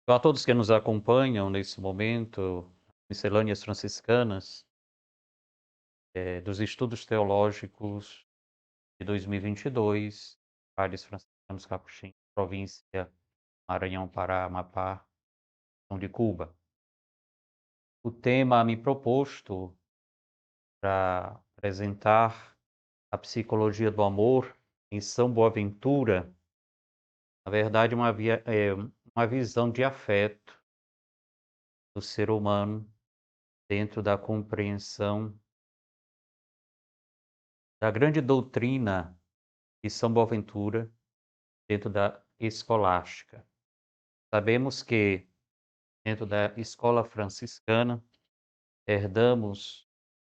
Então, a todos que nos acompanham nesse momento, miscelâneas franciscanas, dos estudos teológicos de 2022, Padres Franciscanos Capuchinhos, província Maranhão, Pará, Amapá, São de Cuba. O tema me proposto para apresentar a psicologia do amor em São Boaventura, na verdade, uma visão de afeto do ser humano dentro da compreensão da grande doutrina de São Boaventura dentro da escolástica. Sabemos que dentro da escola franciscana herdamos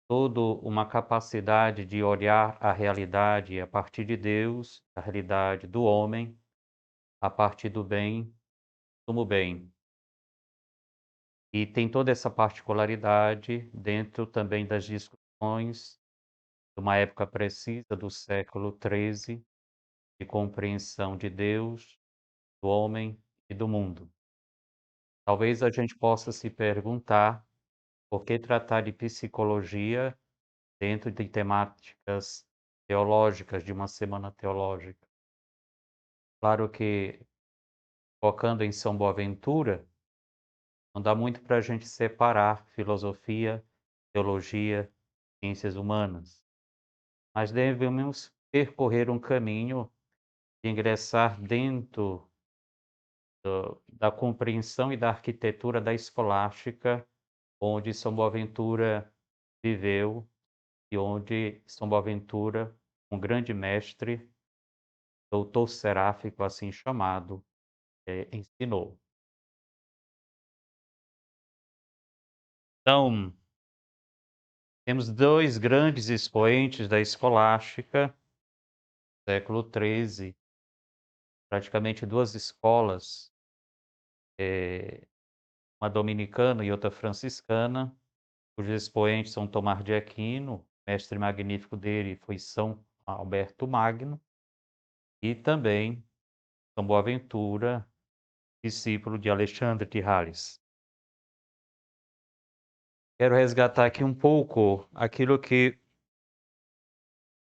toda uma capacidade de olhar a realidade a partir de Deus, a realidade do homem, a partir do bem como bem. E tem toda essa particularidade dentro também das discussões de uma época precisa do século XIII, de compreensão de Deus, do homem e do mundo. Talvez a gente possa se perguntar por que tratar de psicologia dentro de temáticas teológicas, de uma semana teológica. Claro que, focando em São Boaventura, não dá muito para a gente separar filosofia, teologia, ciências humanas, mas devemos percorrer um caminho de ingressar dentro da compreensão e da arquitetura da escolástica, onde São Boaventura viveu e onde São Boaventura, um grande mestre, doutor seráfico assim chamado, ensinou. Então, temos 2 grandes expoentes da escolástica, século XIII, praticamente 2 escolas, uma dominicana e outra franciscana, cujos expoentes são Tomás de Aquino, mestre magnífico dele foi São Alberto Magno, e também São Boaventura, discípulo de Alexandre de Hales. Quero resgatar aqui um pouco aquilo que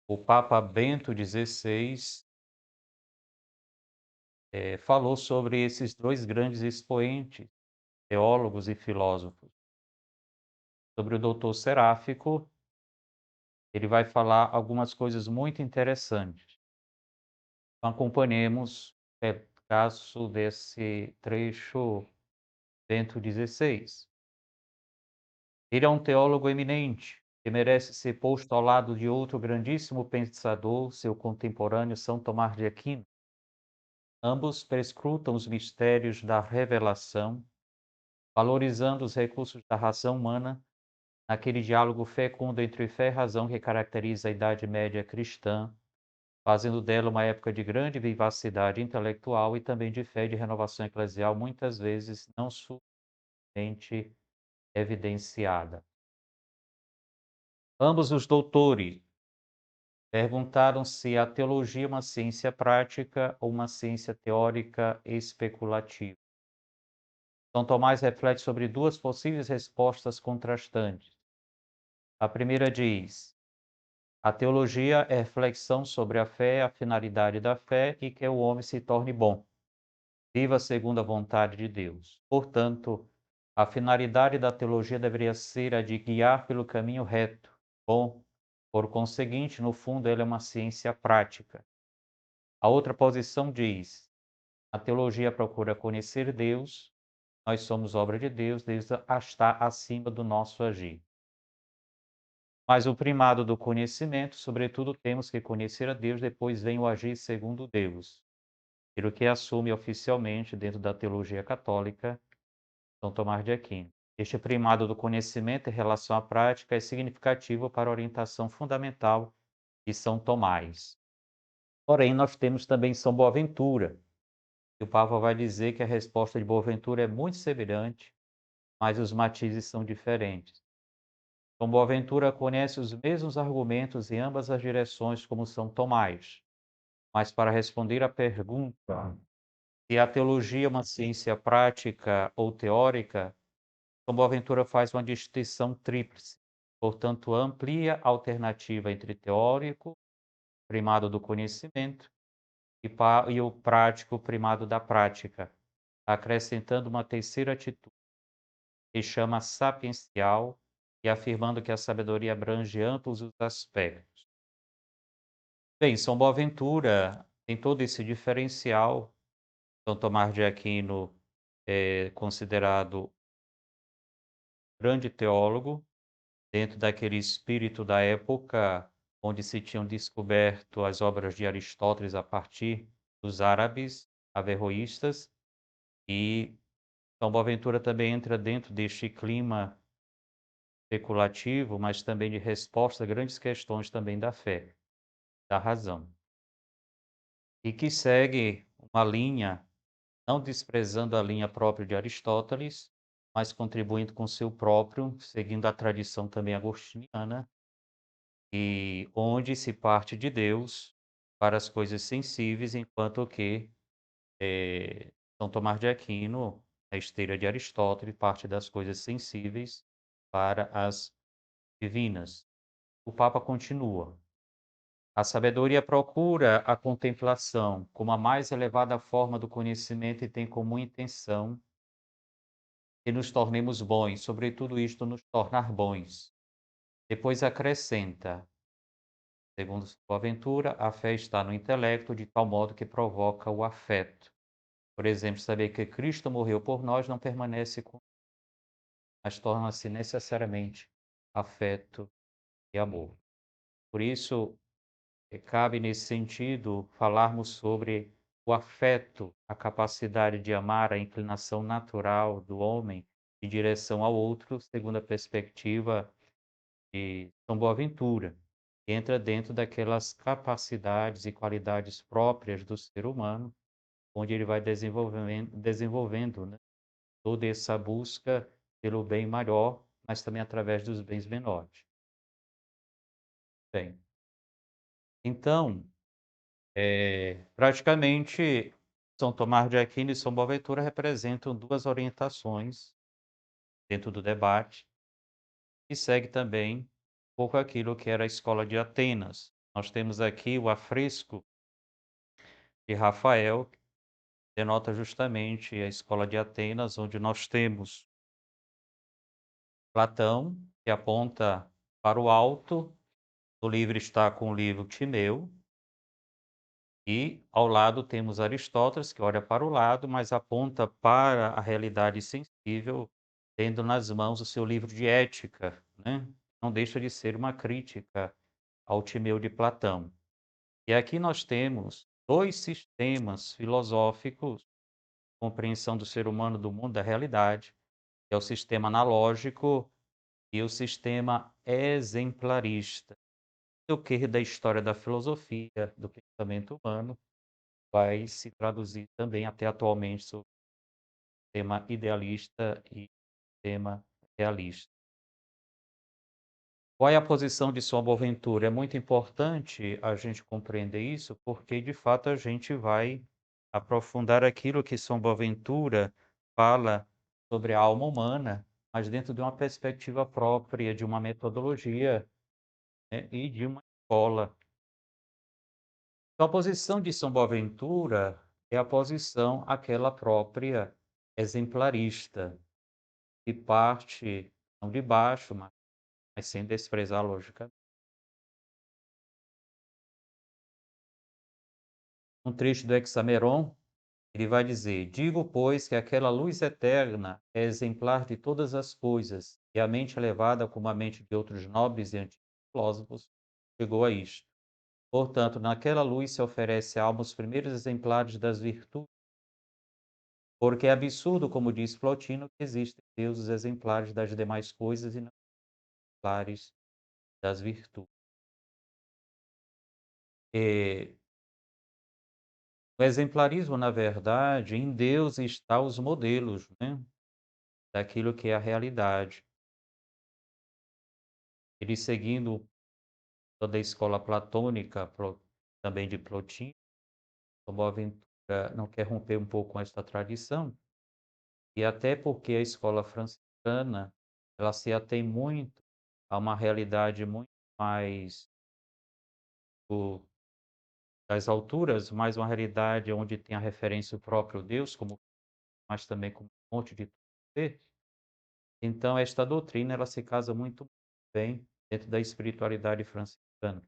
o Papa Bento XVI, falou sobre esses 2 grandes expoentes, teólogos e filósofos. Sobre o doutor seráfico, ele vai falar algumas coisas muito interessantes. Então acompanhemos o pedaço desse trecho Bento XVI. Ele é um teólogo eminente, que merece ser posto ao lado de outro grandíssimo pensador, seu contemporâneo São Tomás de Aquino. Ambos perscrutam os mistérios da revelação, valorizando os recursos da razão humana naquele diálogo fecundo entre fé e razão que caracteriza a Idade Média cristã, fazendo dela uma época de grande vivacidade intelectual e também de fé e de renovação eclesial, muitas vezes não suficientemente evidenciada. Ambos os doutores perguntaram se a teologia é uma ciência prática ou uma ciência teórica especulativa. São Tomás reflete sobre 2 possíveis respostas contrastantes. A primeira diz: a teologia é reflexão sobre a fé, a finalidade da fé e que o homem se torne bom, viva segundo a vontade de Deus. Portanto, a finalidade da teologia deveria ser a de guiar pelo caminho reto, bom. Por conseguinte, no fundo, ela é uma ciência prática. A outra posição diz: a teologia procura conhecer Deus, nós somos obra de Deus, Deus está acima do nosso agir. Mas o primado do conhecimento, sobretudo, temos que conhecer a Deus, depois vem o agir segundo Deus, pelo que assume oficialmente dentro da teologia católica São Tomás de Aquino. Este primado do conhecimento em relação à prática é significativo para a orientação fundamental de São Tomás. Porém, nós temos também São Boaventura, e o Papa vai dizer que a resposta de Boaventura é muito semelhante, mas os matizes são diferentes. São Boaventura conhece os mesmos argumentos em ambas as direções como São Tomás, mas para responder à pergunta Se a teologia é uma ciência prática ou teórica, São Boaventura faz uma distinção tríplice, portanto, amplia a alternativa entre teórico, primado do conhecimento, e o prático, primado da prática, acrescentando uma terceira atitude, que chama sapiencial, e afirmando que a sabedoria abrange ambos os aspectos. Bem, São Boaventura tem todo esse diferencial. São Tomás de Aquino é considerado grande teólogo, dentro daquele espírito da época, onde se tinham descoberto as obras de Aristóteles a partir dos árabes averroístas, e São Boaventura também entra dentro deste clima especulativo, mas também de resposta a grandes questões também da fé, da razão. E que segue uma linha, não desprezando a linha própria de Aristóteles, mas contribuindo com seu próprio, seguindo a tradição também agostiniana, e onde se parte de Deus para as coisas sensíveis, enquanto que São Tomás de Aquino, na esteira de Aristóteles, parte das coisas sensíveis para as divinas. O Papa continua: a sabedoria procura a contemplação como a mais elevada forma do conhecimento e tem como intenção que nos tornemos bons, sobretudo isto nos tornar bons. Depois acrescenta: segundo Boaventura, a fé está no intelecto de tal modo que provoca o afeto. Por exemplo, saber que Cristo morreu por nós não permanece com, mas torna-se necessariamente afeto e amor. Por isso, cabe nesse sentido falarmos sobre o afeto, a capacidade de amar, a inclinação natural do homem em direção ao outro, segundo a perspectiva de São Boaventura. Entra dentro daquelas capacidades e qualidades próprias do ser humano, onde ele vai desenvolvendo, né, toda essa busca pelo bem maior, mas também através dos bens menores. Bem, então, praticamente, São Tomás de Aquino e São Boaventura representam duas orientações dentro do debate, e segue também um pouco aquilo que era a escola de Atenas. Nós temos aqui o afresco de Rafael, que denota justamente a escola de Atenas, onde nós temos Platão, que aponta para o alto. O livro está com o livro Timeu, e ao lado temos Aristóteles, que olha para o lado, mas aponta para a realidade sensível, tendo nas mãos o seu livro de ética, né? Não deixa de ser uma crítica ao Timeu de Platão. E aqui nós temos dois sistemas filosóficos, compreensão do ser humano, do mundo, da realidade, que é o sistema analógico e o sistema exemplarista. O que da história da filosofia, do pensamento humano, vai se traduzir também até atualmente sobre o tema idealista e tema realista. Qual é a posição de São Boaventura? É muito importante a gente compreender isso, porque de fato a gente vai aprofundar aquilo que São Boaventura fala sobre a alma humana, mas dentro de uma perspectiva própria, de uma metodologia, né, e de uma escola. Então, a posição de São Boaventura é a posição aquela própria exemplarista, que parte não de baixo, mas sem desprezar a lógica. Um trecho do Hexameron, ele vai dizer: digo, pois, que aquela luz eterna é exemplar de todas as coisas, e a mente elevada, como a mente de outros nobres e antigos filósofos, chegou a isto. Portanto, naquela luz se oferece à alma os primeiros exemplares das virtudes, porque é absurdo, como diz Plotino, que existem deuses exemplares das demais coisas e não exemplares das virtudes. E o exemplarismo, na verdade, em Deus está os modelos, né, daquilo que é a realidade. Ele seguindo toda a escola platônica, também de Plotino, Boaventura não quer romper um pouco com esta tradição, e até porque a escola franciscana, ela se atém muito a uma realidade muito mais do das alturas, mais uma realidade onde tem a referência o próprio Deus, como mas também como fonte de ser. Então esta doutrina, ela se casa muito bem dentro da espiritualidade franciscana,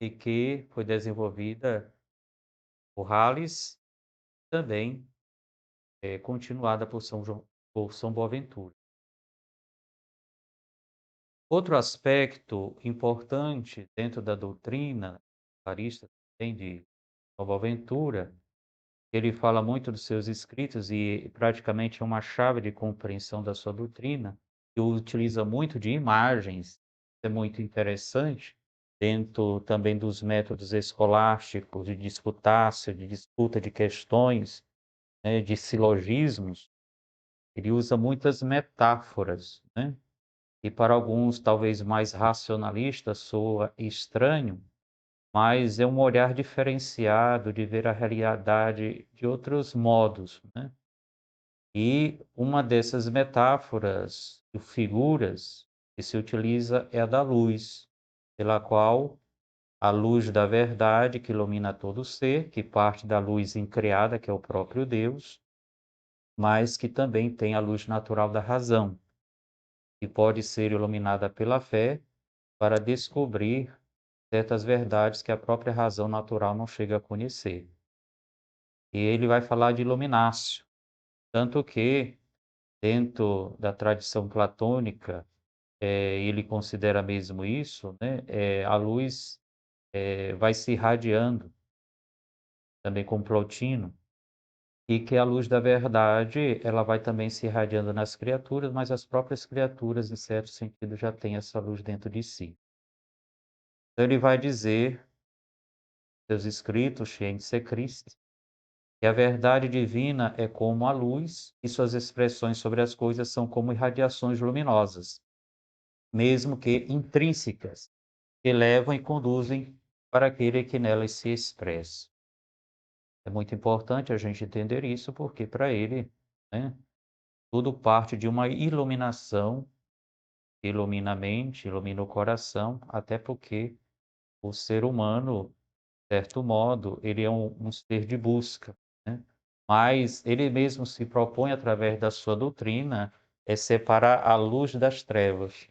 e que foi desenvolvida por Halles, também, continuada por São Boaventura. Outro aspecto importante dentro da doutrina clarista também de São Boaventura, ele fala muito dos seus escritos e praticamente é uma chave de compreensão da sua doutrina, e utiliza muito de imagens, é muito interessante, dentro também dos métodos escolásticos de disputácio, de disputa de questões, né, de silogismos. Ele usa muitas metáforas, né, e para alguns talvez mais racionalistas soa estranho, mas é um olhar diferenciado de ver a realidade de outros modos, né. E uma dessas metáforas e figuras que se utiliza é a da luz, pela qual a luz da verdade que ilumina todo ser, que parte da luz incriada, que é o próprio Deus, mas que também tem a luz natural da razão, que pode ser iluminada pela fé para descobrir certas verdades que a própria razão natural não chega a conhecer. E ele vai falar de iluminácio, tanto que, dentro da tradição platônica, ele considera mesmo isso, né, a luz, vai se irradiando, também com Plotino, e que a luz da verdade, ela vai também se irradiando nas criaturas, mas as próprias criaturas, em certo sentido, já têm essa luz dentro de si. Então ele vai dizer, seus escritos, Scientia Christi, que a verdade divina é como a luz e suas expressões sobre as coisas são como irradiações luminosas, mesmo que intrínsecas, que levam e conduzem para aquele que nelas se expressa. É muito importante a gente entender isso, porque para ele, né, tudo parte de uma iluminação, que ilumina a mente, ilumina o coração, até porque o ser humano, de certo modo, ele é um ser de busca, né? Mas ele mesmo se propõe, através da sua doutrina, separar a luz das trevas.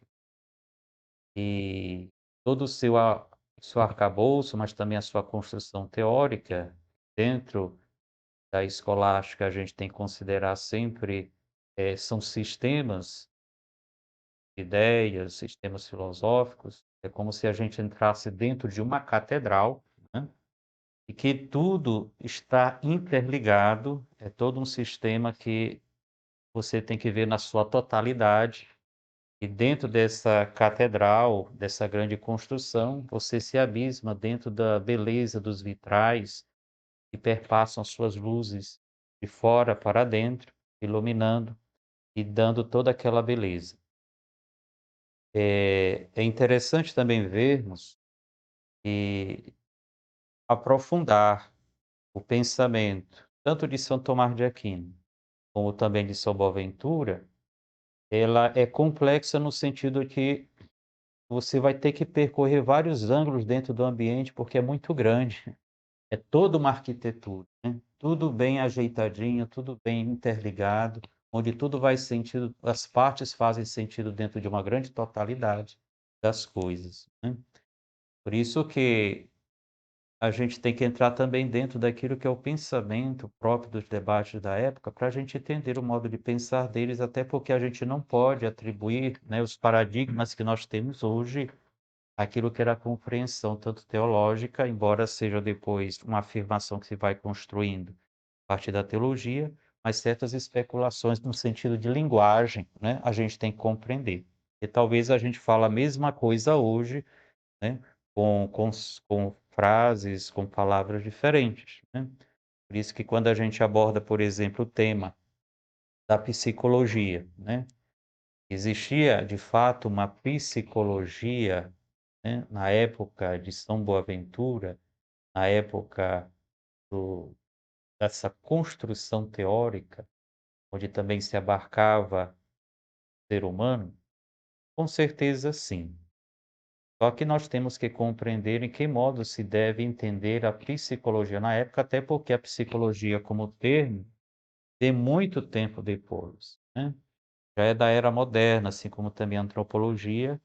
E todo o seu arcabouço, mas também a sua construção teórica, dentro da escolástica, a gente tem que considerar sempre, são sistemas de ideias, sistemas filosóficos. É como se a gente entrasse dentro de uma catedral, né, e que tudo está interligado, é todo um sistema que você tem que ver na sua totalidade. E dentro dessa catedral, dessa grande construção, você se abisma dentro da beleza dos vitrais que perpassam suas luzes de fora para dentro, iluminando e dando toda aquela beleza. É interessante também vermos e aprofundar o pensamento, tanto de São Tomás de Aquino, como também de São Boaventura, ela é complexa no sentido que você vai ter que percorrer vários ângulos dentro do ambiente, porque é muito grande. É toda uma arquitetura, né, tudo bem ajeitadinho, tudo bem interligado, onde tudo faz sentido, as partes fazem sentido dentro de uma grande totalidade das coisas, né. Por isso que a gente tem que entrar também dentro daquilo que é o pensamento próprio dos debates da época, para a gente entender o modo de pensar deles, até porque a gente não pode atribuir, né, os paradigmas que nós temos hoje aquilo que era a compreensão tanto teológica, embora seja depois uma afirmação que se vai construindo a partir da teologia, mas certas especulações no sentido de linguagem, né, a gente tem que compreender. E talvez a gente fala a mesma coisa hoje, né, com frases, com palavras diferentes, né. Por isso que quando a gente aborda, por exemplo, o tema da psicologia, né, existia de fato uma psicologia, né, na época de São Boaventura, na época do dessa construção teórica, onde também se abarcava o ser humano? Com certeza sim. Só que nós temos que compreender em que modo se deve entender a psicologia na época, até porque a psicologia como termo, de muito tempo depois, né. Já é da era moderna, assim como também a antropologia,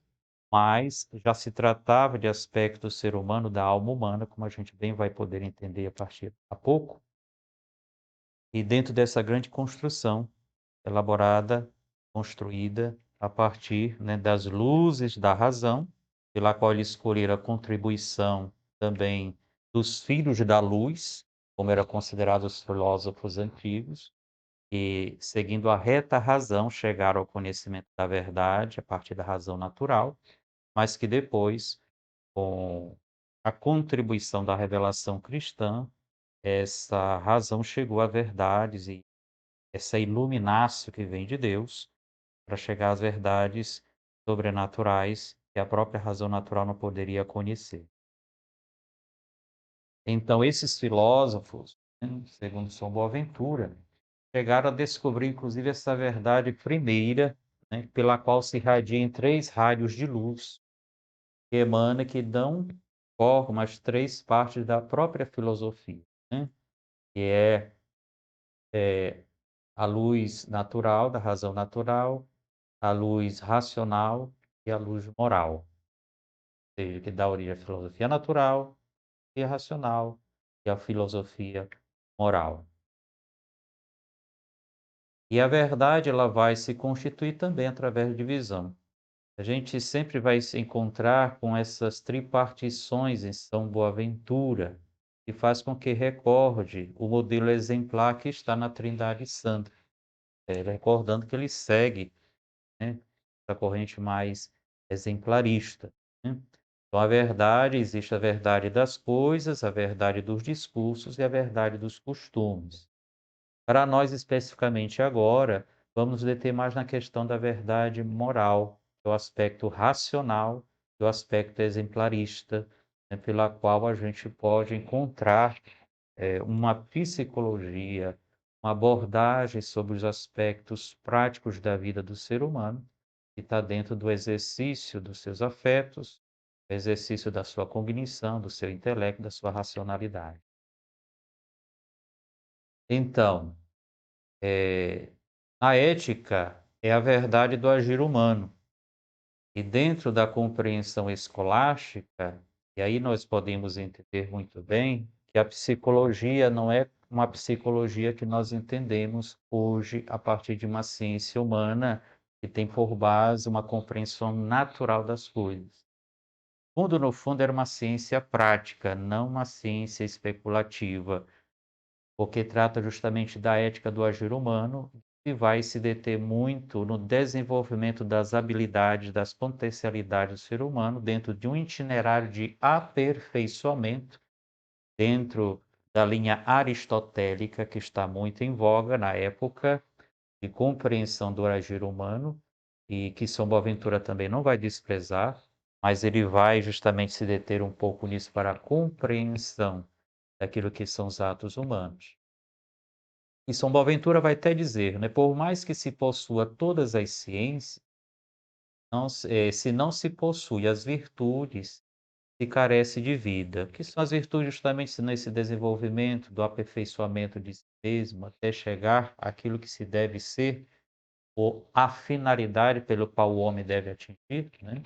mas já se tratava de aspectos do ser humano, da alma humana, como a gente bem vai poder entender a partir a pouco, e dentro dessa grande construção, elaborada, construída a partir, né, das luzes da razão, pela qual eles escolheram a contribuição também dos filhos da luz, como eram considerados os filósofos antigos, e seguindo a reta razão chegaram ao conhecimento da verdade a partir da razão natural, mas que depois, com a contribuição da revelação cristã, essa razão chegou a verdades e essa iluminácio que vem de Deus, para chegar às verdades sobrenaturais que a própria razão natural não poderia conhecer. Então esses filósofos, né, segundo São Boaventura, chegaram a descobrir inclusive essa verdade primeira, né, pela qual se irradiam 3 raios de luz que emana, que dão forma às 3 partes da própria filosofia, né, que é a luz natural, da razão natural, a luz racional e a luz moral, ou seja, que dá origem à filosofia natural e racional e à filosofia moral. E a verdade ela vai se constituir também através de divisão. A gente sempre vai se encontrar com essas tripartições em São Boaventura, que faz com que recorde o modelo exemplar que está na Trindade Santa, recordando que ele segue, né, a corrente mais exemplarista, né. Então a verdade, existe a verdade das coisas, a verdade dos discursos e a verdade dos costumes. Para nós especificamente agora, vamos nos deter mais na questão da verdade moral, que é o aspecto racional e o aspecto exemplarista, né, pela qual a gente pode encontrar, uma psicologia, uma abordagem sobre os aspectos práticos da vida do ser humano, que está dentro do exercício dos seus afetos, exercício da sua cognição, do seu intelecto, da sua racionalidade. Então, a ética é a verdade do agir humano. E dentro da compreensão escolástica, e aí nós podemos entender muito bem que a psicologia não é uma psicologia que nós entendemos hoje a partir de uma ciência humana que tem por base uma compreensão natural das coisas. Fundo no fundo era uma ciência prática, não uma ciência especulativa, porque trata justamente da ética do agir humano e vai se deter muito no desenvolvimento das habilidades, das potencialidades do ser humano dentro de um itinerário de aperfeiçoamento, dentro da linha aristotélica que está muito em voga na época, de compreensão do agir humano, e que São Boaventura também não vai desprezar, mas ele vai justamente se deter um pouco nisso para a compreensão daquilo que são os atos humanos. E São Boaventura vai até dizer, né, por mais que se possua todas as ciências, se não se possui as virtudes, se carece de vida. Que são as virtudes justamente nesse desenvolvimento do aperfeiçoamento de si mesmo, até chegar àquilo que se deve ser, ou a finalidade pelo qual o homem deve atingir, né?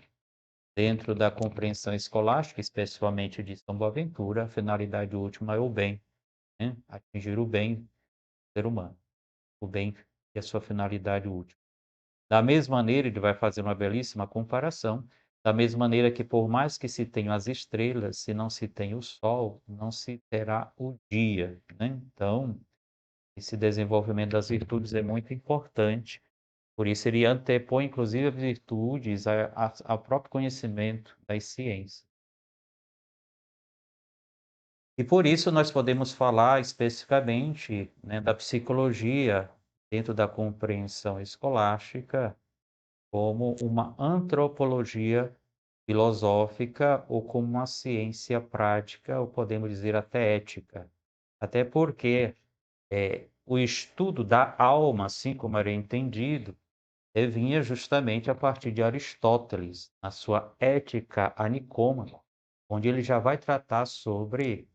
Dentro da compreensão escolástica, especialmente de São Boaventura, a finalidade última é o bem, né? Atingir o bem do ser humano, o bem e a sua finalidade última. Da mesma maneira, ele vai fazer uma belíssima comparação, da mesma maneira que por mais que se tenham as estrelas, se não se tem o sol, não se terá o dia, né. Então, esse desenvolvimento das virtudes é muito importante, por isso ele antepõe inclusive as virtudes a ao próprio conhecimento das ciências. E por isso nós podemos falar especificamente, né, da psicologia dentro da compreensão escolástica, como uma antropologia filosófica ou como uma ciência prática, ou podemos dizer até ética. Até porque O estudo da alma, assim como era entendido, vinha justamente a partir de Aristóteles, na sua Ética a Nicômaco, onde ele já vai tratar sobre,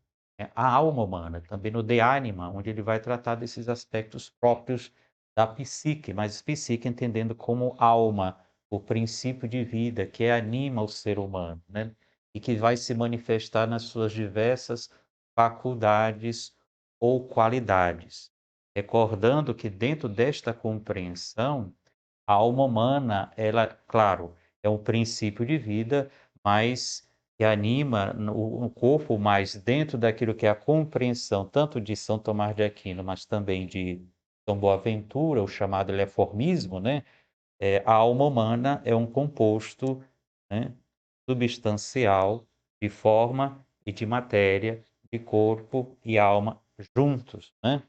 a alma humana, também no De Anima, onde ele vai tratar desses aspectos próprios da psique, mas psique entendendo como alma, o princípio de vida que anima o ser humano, né, e que vai se manifestar nas suas diversas faculdades ou qualidades. Recordando que dentro desta compreensão, a alma humana, ela, claro, é um princípio de vida, mas que anima no corpo, mas dentro daquilo que é a compreensão tanto de São Tomás de Aquino, mas também de São Boaventura, o chamado eleformismo, né, a alma humana é um composto, né, substancial de forma e de matéria, de corpo e alma juntos, né?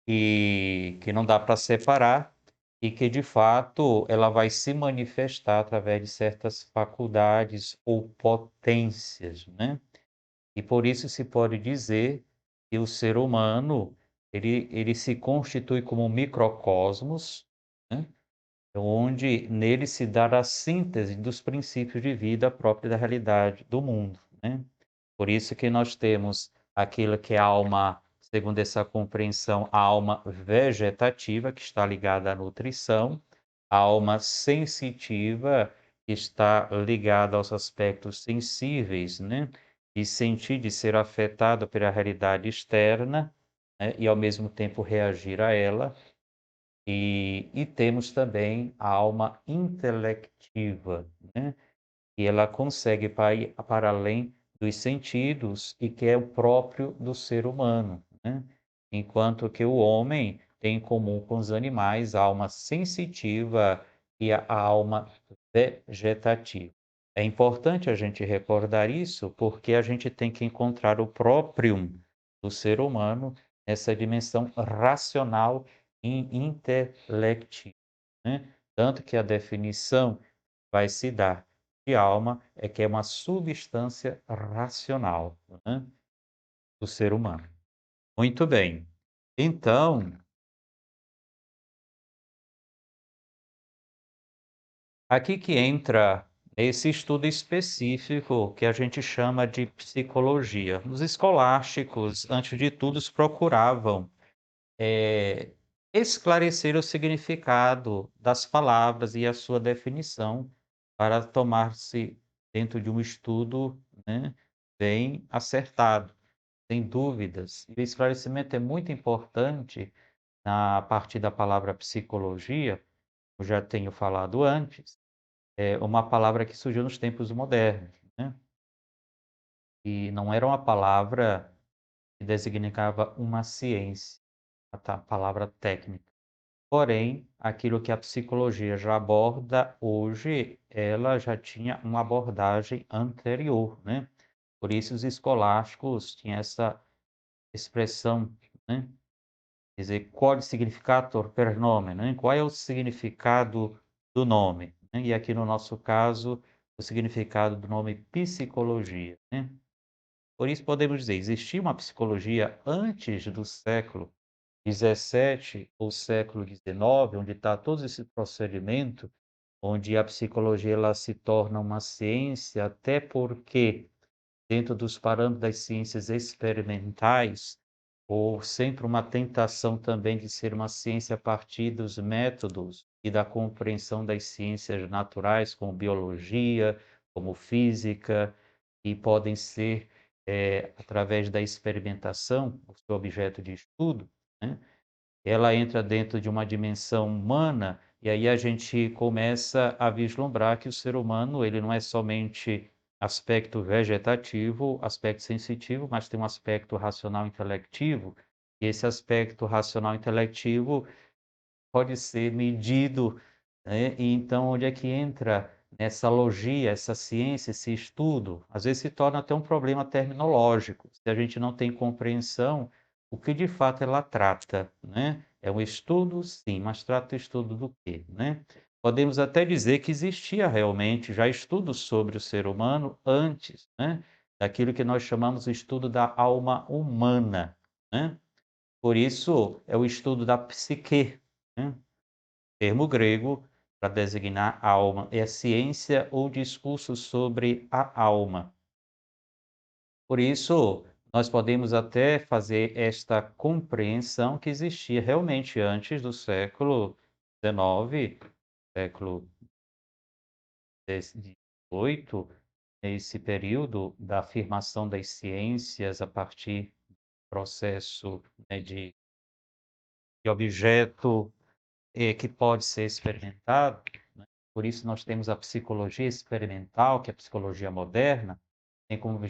E que não dá para separar, e que de fato ela vai se manifestar através de certas faculdades ou potências, né. E por isso se pode dizer que o ser humano, ele se constitui como um microcosmos, né, onde nele se dá a síntese dos princípios de vida própria da realidade do mundo, né. Por isso que nós temos aquilo que é a alma, segundo essa compreensão, a alma vegetativa, que está ligada à nutrição, a alma sensitiva, que está ligada aos aspectos sensíveis, né? De sentir, de ser afetado pela realidade externa, né? E ao mesmo tempo reagir a ela. E temos também a alma intelectiva, né? E ela consegue ir para além dos sentidos e que é o próprio do ser humano, né. Enquanto que o homem tem em comum com os animais a alma sensitiva e a alma vegetativa. É importante a gente recordar isso, porque a gente tem que encontrar o próprio do ser humano nessa dimensão racional e intelectiva, né. Tanto que a definição vai se dar de alma é que é uma substância racional, né, do ser humano. Muito bem. Então, aqui que entra esse estudo específico que a gente chama de psicologia. Os escolásticos, antes de tudo, procuravam, eh, esclarecer o significado das palavras e a sua definição para tomar-se dentro de um estudo, né, bem acertado. Sem dúvidas. E o esclarecimento é muito importante a partir da palavra psicologia, eu já tenho falado antes, é uma palavra que surgiu nos tempos modernos, né, e não era uma palavra que designava uma ciência, a palavra técnica. Porém, aquilo que a psicologia já aborda hoje, ela já tinha uma abordagem anterior, né. Por isso os escolásticos tinham essa expressão, né. Quer dizer, quod significator per nome, né, qual é o significado do nome, né, e aqui no nosso caso, o significado do nome psicologia, né. Por isso podemos dizer, existia uma psicologia antes do século 17 ou século 19, onde está todo esse procedimento, onde a psicologia ela se torna uma ciência, até porque dentro dos parâmetros das ciências experimentais, ou sempre uma tentação também de ser uma ciência a partir dos métodos e da compreensão das ciências naturais, como biologia, como física, e podem ser, através da experimentação, o seu objeto de estudo, né, ela entra dentro de uma dimensão humana, e aí a gente começa a vislumbrar que o ser humano, ele não é somente aspecto vegetativo, aspecto sensitivo, mas tem um aspecto racional intelectivo, e esse aspecto racional intelectivo pode ser medido, né, e então onde é que entra essa logia, essa ciência, esse estudo? Às vezes se torna até um problema terminológico, se a gente não tem compreensão, o que de fato ela trata, né. É um estudo, sim, mas trata o estudo do quê, né? Podemos até dizer que existia realmente já estudos sobre o ser humano antes, né, daquilo que nós chamamos de estudo da alma humana, né. Por isso, é o estudo da psique, né, termo grego para designar alma, é a ciência ou discurso sobre a alma. Por isso, nós podemos até fazer esta compreensão que existia realmente antes do século XIX, século XVIII, esse período da afirmação das ciências a partir do processo, né, de objeto, que pode ser experimentado, né. Por isso nós temos a psicologia experimental, que é a psicologia moderna, tem como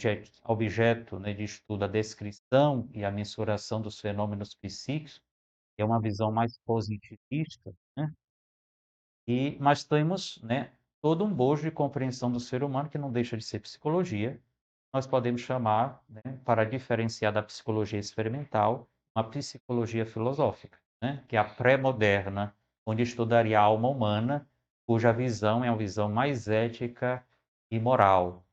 objeto, né, de estudo a descrição e a mensuração dos fenômenos psíquicos, que é uma visão mais positivista, né. Mas temos, né, todo um bojo de compreensão do ser humano que não deixa de ser psicologia. Nós podemos chamar, né, para diferenciar da psicologia experimental, uma psicologia filosófica, né, que é a pré-moderna, onde estudaria a alma humana, cuja visão é uma visão mais ética e moral.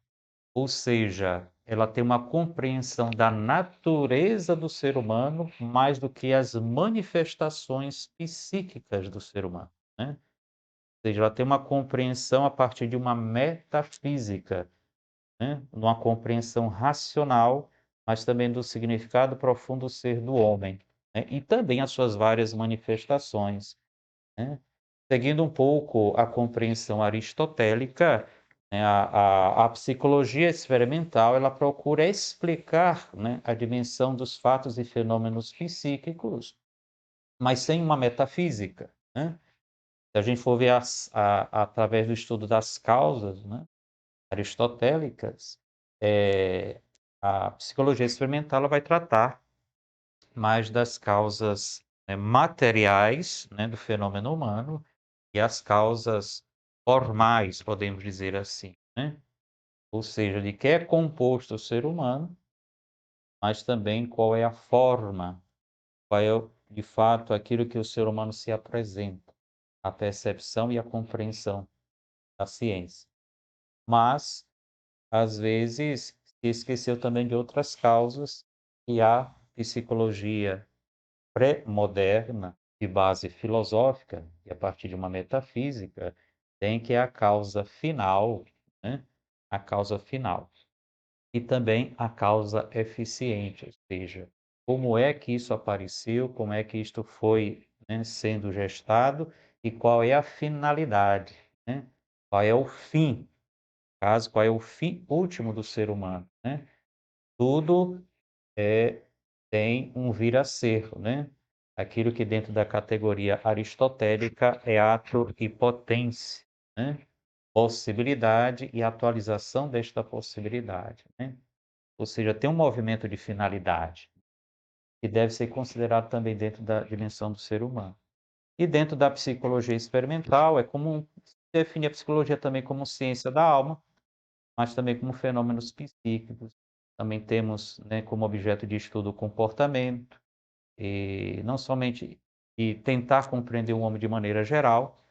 Ou seja, ela tem uma compreensão da natureza do ser humano mais do que as manifestações psíquicas do ser humano, né. Ou seja, ela tem uma compreensão a partir de uma metafísica, né, uma compreensão racional, mas também do significado profundo do ser do homem, né, e também as suas várias manifestações, né. Seguindo um pouco a compreensão aristotélica, né, a psicologia experimental, ela procura explicar, né, a dimensão dos fatos e fenômenos psíquicos, mas sem uma metafísica, né. Se a gente for ver através do estudo das causas, né, aristotélicas, eh, a psicologia experimental ela vai tratar mais das causas, né, materiais, né, do fenômeno humano e as causas formais, podemos dizer assim, né. Ou seja, de que é composto o ser humano, mas também qual é a forma, qual é o de fato aquilo que o ser humano se apresenta, a percepção e a compreensão da ciência. Mas às vezes, se esqueceu também de outras causas, e a psicologia pré-moderna, de base filosófica, e a partir de uma metafísica, tem que é a causa final, né, a causa final. E também a causa eficiente, ou seja, como é que isso apareceu, como é que isto foi, né, sendo gestado e qual é a finalidade, né, qual é o fim caso, qual é o fim último do ser humano, né. Tudo, tem um vir a ser, né. Aquilo que dentro da categoria aristotélica é ato e potência, né. Possibilidade e atualização desta possibilidade, né. Ou seja, tem um movimento de finalidade, que deve ser considerado também dentro da dimensão do ser humano. E dentro da psicologia experimental, é comum definir a psicologia também como ciência da alma, mas também como fenômenos psíquicos. Também temos, né, como objeto de estudo o comportamento, e não somente tentar compreender o homem de maneira geral,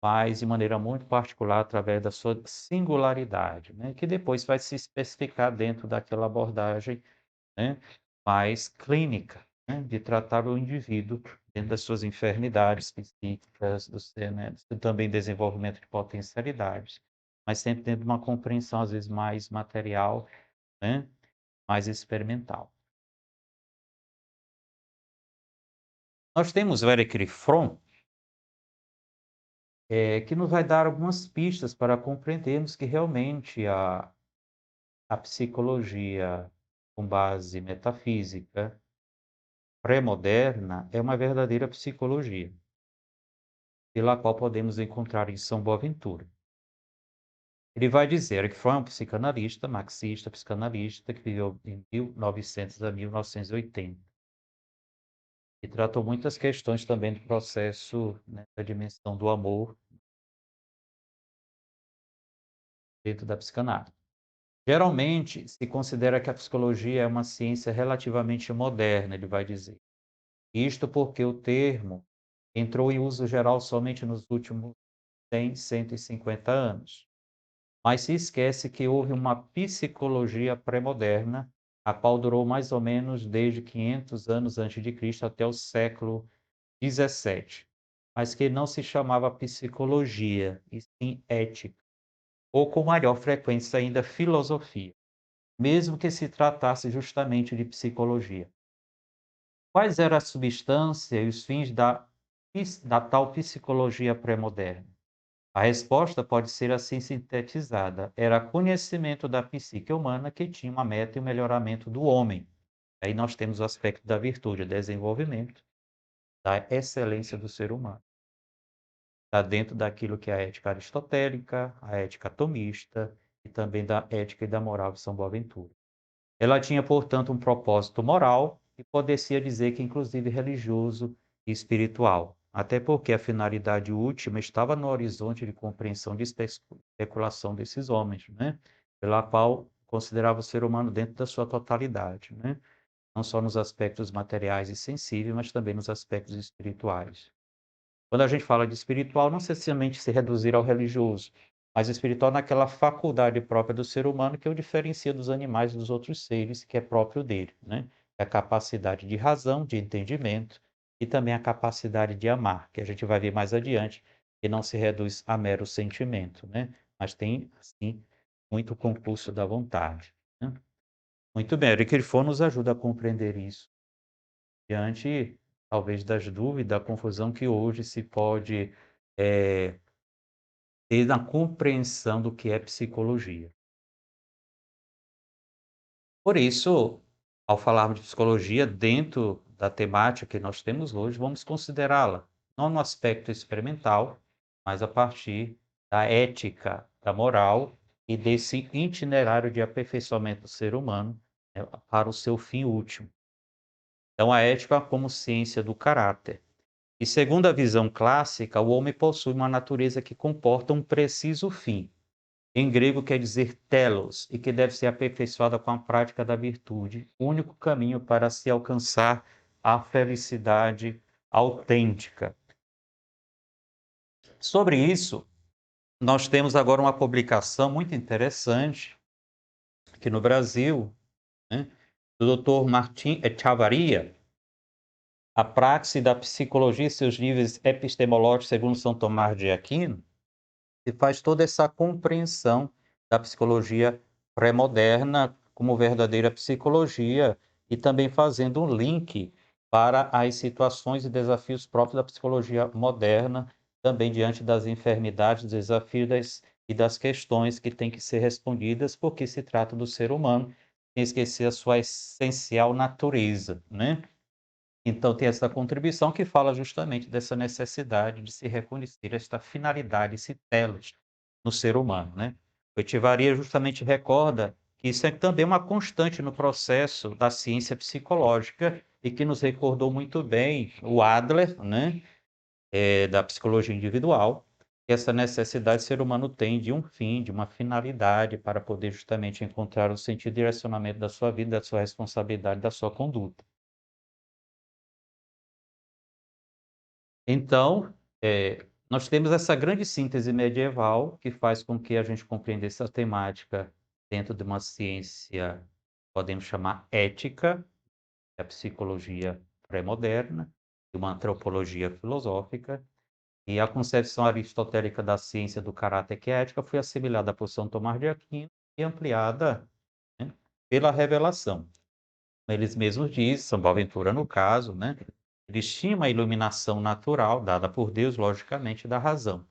mas de maneira muito particular através da sua singularidade, né, que depois vai se especificar dentro daquela abordagem, né, mais clínica, né, de tratar o indivíduo dentro das suas enfermidades psíquicas, do ser, né, também desenvolvimento de potencialidades, mas sempre dentro de uma compreensão, às vezes, mais material, né, mais experimental. Nós temos o Erich Fromm, que nos vai dar algumas pistas para compreendermos que realmente a psicologia com base metafísica pré-moderna é uma verdadeira psicologia, pela qual podemos encontrar em São Boaventura. Ele vai dizer que foi um psicanalista, marxista, psicanalista, que viveu em 1900 a 1980, e tratou muitas questões também do processo, né, da dimensão do amor dentro da psicanálise. Geralmente, se considera que a psicologia é uma ciência relativamente moderna, ele vai dizer. Isto porque o termo entrou em uso geral somente nos últimos 100, 150 anos. Mas se esquece que houve uma psicologia pré-moderna a qual durou mais ou menos desde 500 anos antes de Cristo até o século 17, mas que não se chamava psicologia, e sim ética, ou com maior frequência ainda filosofia, mesmo que se tratasse justamente de psicologia. Quais eram a substância e os fins da tal psicologia pré-moderna? A resposta pode ser assim sintetizada: era conhecimento da psique humana que tinha uma meta e o melhoramento do homem. Aí nós temos o aspecto da virtude, desenvolvimento, da excelência do ser humano. Está dentro daquilo que é a ética aristotélica, a ética tomista e também da ética e da moral de São Boaventura. Ela tinha, portanto, um propósito moral e poderia dizer que inclusive religioso e espiritual, até porque a finalidade última estava no horizonte de compreensão de especulação desses homens, né? Pela qual considerava o ser humano dentro da sua totalidade, né? Não só nos aspectos materiais e sensíveis, mas também nos aspectos espirituais. Quando a gente fala de espiritual, não necessariamente se reduzir ao religioso, mas espiritual naquela faculdade própria do ser humano que o diferencia dos animais e dos outros seres, que é próprio dele, né? É a capacidade de razão, de entendimento e também a capacidade de amar, que a gente vai ver mais adiante, que não se reduz a mero sentimento, né? Mas tem, sim, muito concurso da vontade, né? Muito bem, Henrique Rifo nos ajuda a compreender isso diante, talvez, das dúvidas, da confusão que hoje se pode, eh, ter na compreensão do que é psicologia. Por isso, ao falarmos de psicologia dentro da temática que nós temos hoje, vamos considerá-la não no aspecto experimental, mas a partir da ética, da moral e desse itinerário de aperfeiçoamento do ser humano, para o seu fim último. Então, a ética como ciência do caráter. E segundo a visão clássica, o homem possui uma natureza que comporta um preciso fim. Em grego quer dizer telos, e que deve ser aperfeiçoada com a prática da virtude, o único caminho para se alcançar a felicidade autêntica. Sobre isso, nós temos agora uma publicação muito interessante aqui no Brasil, né, do Dr. Martim Echavarria, A Praxe da Psicologia e seus níveis epistemológicos segundo São Tomás de Aquino, e faz toda essa compreensão da psicologia pré-moderna como verdadeira psicologia e também fazendo um link para as situações e desafios próprios da psicologia moderna, também diante das enfermidades, desafios e das questões que têm que ser respondidas, porque se trata do ser humano, sem esquecer a sua essencial natureza, né? Então tem essa contribuição que fala justamente dessa necessidade de se reconhecer esta finalidade, esse telos no ser humano, né. O Echevarria justamente recorda que isso é também uma constante no processo da ciência psicológica e que nos recordou muito bem o Adler, né, da psicologia individual, que essa necessidade o ser humano tem de um fim, de uma finalidade para poder justamente encontrar o sentido e direcionamento da sua vida, da sua responsabilidade, da sua conduta. Então, nós temos essa grande síntese medieval que faz com que a gente compreenda essa temática dentro de uma ciência, podemos chamar ética, a psicologia pré-moderna, e uma antropologia filosófica, e a concepção aristotélica da ciência do caráter que é a ética foi assimilada por São Tomás de Aquino e ampliada, né, pela revelação. Eles mesmos dizem, São Boaventura no caso, né, eles tinham uma iluminação natural, dada por Deus, logicamente, da razão.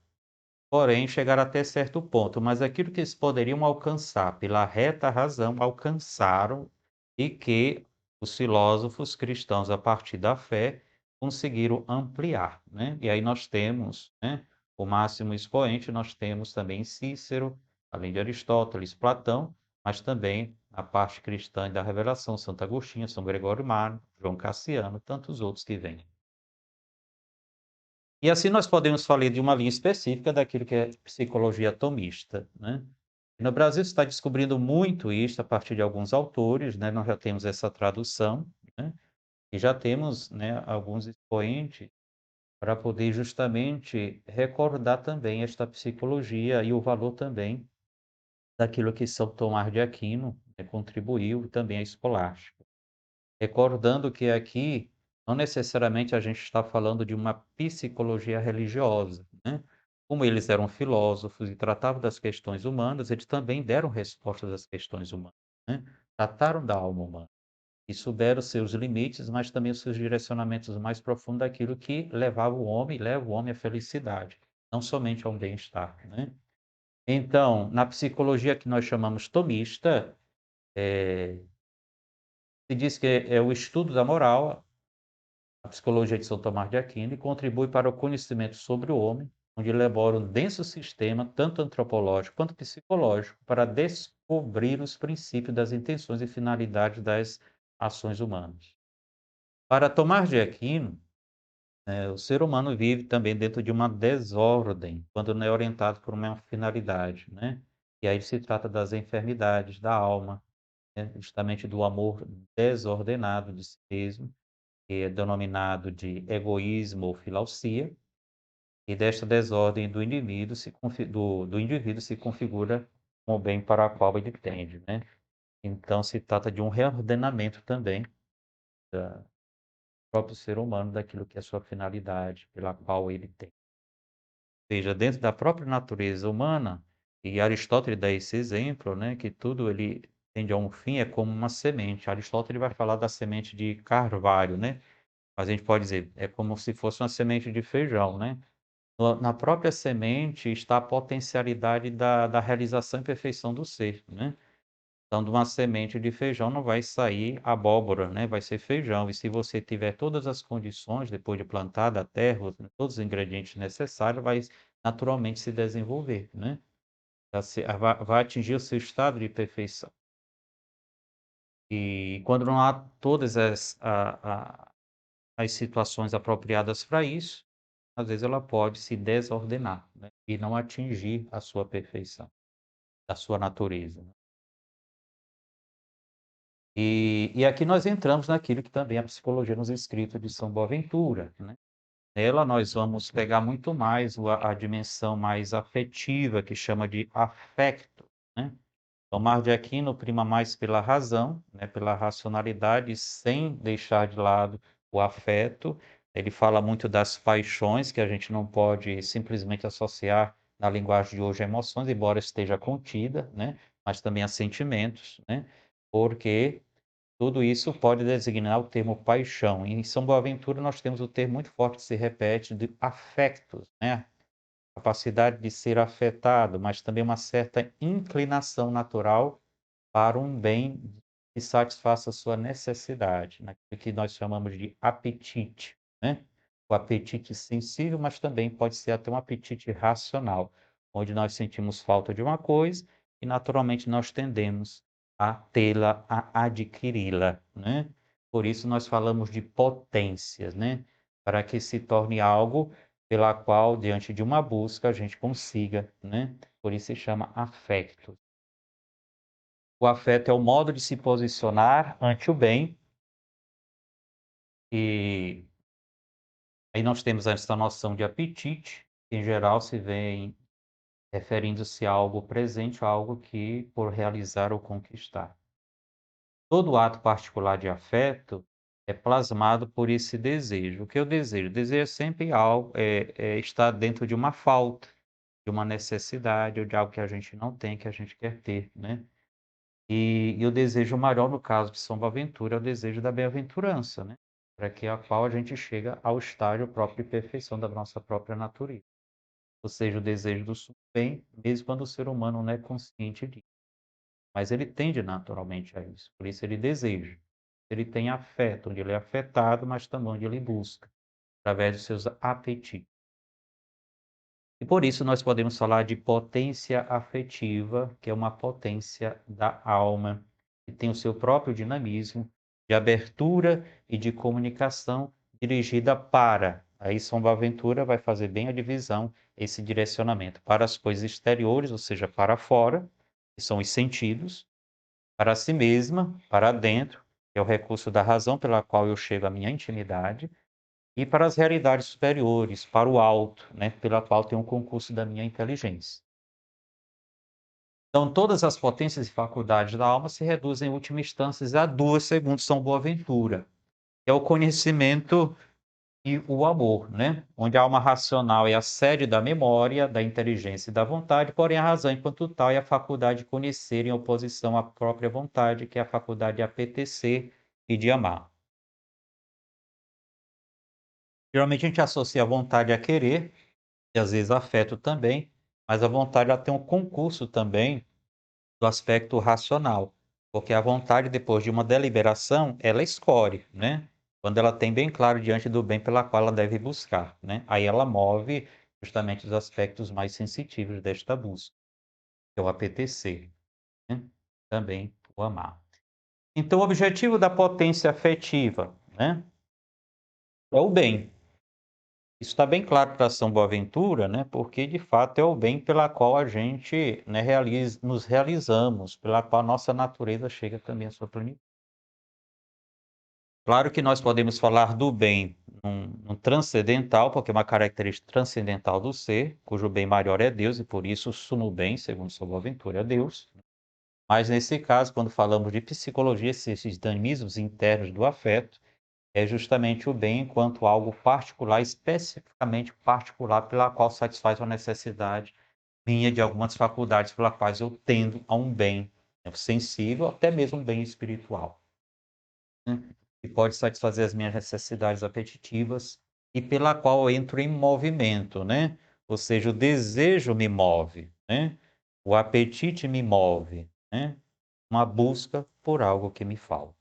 Porém, chegaram até certo ponto, mas aquilo que eles poderiam alcançar pela reta razão, alcançaram, e que os filósofos cristãos, a partir da fé, conseguiram ampliar, né. E aí nós temos, né, o máximo expoente, nós temos também Cícero, além de Aristóteles, Platão, mas também a parte cristã da revelação, Santo Agostinho, São Gregório Magno, João Cassiano, tantos outros que vêm. E assim nós podemos falar de uma linha específica daquilo que é psicologia atomista, né. No Brasil se está descobrindo muito isso a partir de alguns autores, né, nós já temos essa tradução, né, e já temos, né, alguns expoentes para poder justamente recordar também esta psicologia e o valor também daquilo que São Tomás de Aquino né, contribuiu, e também a escolástica. Recordando que aqui, não necessariamente a gente está falando de uma psicologia religiosa, né. Como eles eram filósofos e tratavam das questões humanas, eles também deram respostas às questões humanas, né. Trataram da alma humana e souberam seus limites, mas também os seus direcionamentos mais profundos daquilo que levava o homem e leva o homem à felicidade, não somente ao bem-estar, né. Então, na psicologia que nós chamamos tomista, se diz que é o estudo da moral, a psicologia de São Tomás de Aquino, e contribui para o conhecimento sobre o homem, onde elabora um denso sistema, tanto antropológico quanto psicológico, para descobrir os princípios das intenções e finalidades das ações humanas. Para Tomás de Aquino, o ser humano vive também dentro de uma desordem, quando não é orientado por uma finalidade, né? E aí se trata das enfermidades da alma, né? Justamente do amor desordenado de si mesmo, que é denominado de egoísmo ou filaucia, e desta desordem do indivíduo do indivíduo se configura o bem para o qual ele tende, né. Então se trata de um reordenamento também da próprio ser humano, daquilo que é a sua finalidade, pela qual ele tem. Ou seja, dentro da própria natureza humana, e Aristóteles dá esse exemplo, né, que tudo ele tende a um fim, é como uma semente. Aristóteles vai falar da semente de carvalho, né. Mas a gente pode dizer, é como se fosse uma semente de feijão, né. Na própria semente está a potencialidade da realização e perfeição do ser, né. Então de uma semente de feijão não vai sair abóbora, né, vai ser feijão. E se você tiver todas as condições, depois de plantada a terra, todos os ingredientes necessários, vai naturalmente se desenvolver, né. Vai atingir o seu estado de perfeição. E quando não há todas as situações apropriadas para isso, às vezes ela pode se desordenar, né, e não atingir a sua perfeição, a sua natureza, né. E aqui nós entramos naquilo que também a psicologia nos escritos de São Boaventura, né. Nela nós vamos pegar muito mais a dimensão mais afetiva, que chama de afecto, né. Tomás de Aquino prima mais pela razão, né, pela racionalidade, sem deixar de lado o afeto. Ele fala muito das paixões, que a gente não pode simplesmente associar na linguagem de hoje a emoções, embora esteja contida, né, mas também a sentimentos, né, porque tudo isso pode designar o termo paixão. E em São Boaventura nós temos o termo muito forte que se repete de afectos, né, capacidade de ser afetado, mas também uma certa inclinação natural para um bem que satisfaça a sua necessidade, naquilo que nós chamamos de apetite, né. O apetite sensível, mas também pode ser até um apetite racional, onde nós sentimos falta de uma coisa e naturalmente nós tendemos a tê-la, a adquiri-la, né. Por isso nós falamos de potências, né, para que se torne algo pela qual, diante de uma busca, a gente consiga, né. Por isso se chama afecto. O afeto é o modo de se posicionar ante o bem, e aí nós temos essa noção de apetite, que em geral se vê referindo-se a algo presente, a algo que por realizar ou conquistar. Todo ato particular de afeto é plasmado por esse desejo. O que eu desejo? O desejo é sempre algo, estar dentro de uma falta, de uma necessidade ou de algo que a gente não tem, que a gente quer ter, né? E o desejo maior, no caso de São Boaventura, é o desejo da bem-aventurança, né, para que a qual a gente chega ao estágio próprio de perfeição da nossa própria natureza. Ou seja, o desejo do bem, mesmo quando o ser humano não é consciente disso, mas ele tende naturalmente a isso, por isso ele deseja. Ele tem afeto, onde ele é afetado, mas também onde ele busca, através dos seus apetites. E por isso nós podemos falar de potência afetiva, que é uma potência da alma, que tem o seu próprio dinamismo de abertura e de comunicação dirigida para. Aí São Boaventura vai fazer bem a divisão, esse direcionamento para as coisas exteriores, ou seja, para fora, que são os sentidos, para si mesma, para dentro, que é o recurso da razão pela qual eu chego à minha intimidade, e para as realidades superiores, para o alto, né, pela qual tem um concurso da minha inteligência. Então, todas as potências e faculdades da alma se reduzem, em última instância, a duas, segundo São Boaventura, que é o conhecimento e o amor, né? Onde a alma racional é a sede da memória, da inteligência e da vontade, porém a razão, enquanto tal, é a faculdade de conhecer em oposição à própria vontade, que é a faculdade de apetecer e de amar. Geralmente a gente associa a vontade a querer, e às vezes afeto também, mas a vontade ela tem um concurso também do aspecto racional, porque a vontade, depois de uma deliberação, ela escolhe, né? Quando ela tem bem claro diante do bem pela qual ela deve buscar, né? Aí ela move justamente os aspectos mais sensitivos desta busca, que é o apetecer, né? Também o amar. Então, o objetivo da potência afetiva, né, é o bem. Isso está bem claro para São Boaventura, né, porque de fato é o bem pela qual a gente, né, nos realizamos, pela qual a nossa natureza chega também à sua plenitude. Claro que nós podemos falar do bem num transcendental, porque é uma característica transcendental do ser, cujo bem maior é Deus, e por isso o sumo bem, segundo São Boaventura, é Deus. Mas nesse caso, quando falamos de psicologia, esses dinamismos internos do afeto, é justamente o bem enquanto algo particular, especificamente particular, pela qual satisfaz uma necessidade minha de algumas faculdades pela quais eu tendo a um bem, né, sensível, até mesmo um bem espiritual, né, que pode satisfazer as minhas necessidades apetitivas e pela qual eu entro em movimento, né? Ou seja, o desejo me move, né? O apetite me move, né? Uma busca por algo que me falta.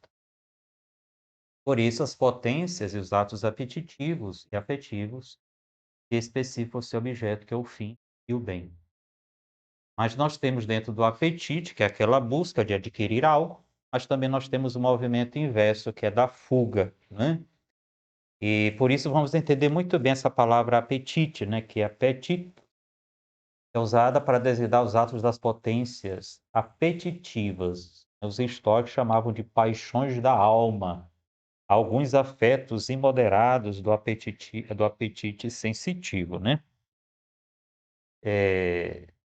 Por isso, as potências e os atos apetitivos e afetivos que especificam esse objeto, que é o fim e o bem. Mas nós temos dentro do apetite, que é aquela busca de adquirir algo, mas também nós temos o movimento inverso, que é da fuga, né? E por isso vamos entender muito bem essa palavra apetite, né? Que é apetite, é usada para designar os atos das potências apetitivas. Os estoicos chamavam de paixões da alma, alguns afetos imoderados do apetite sensitivo, né?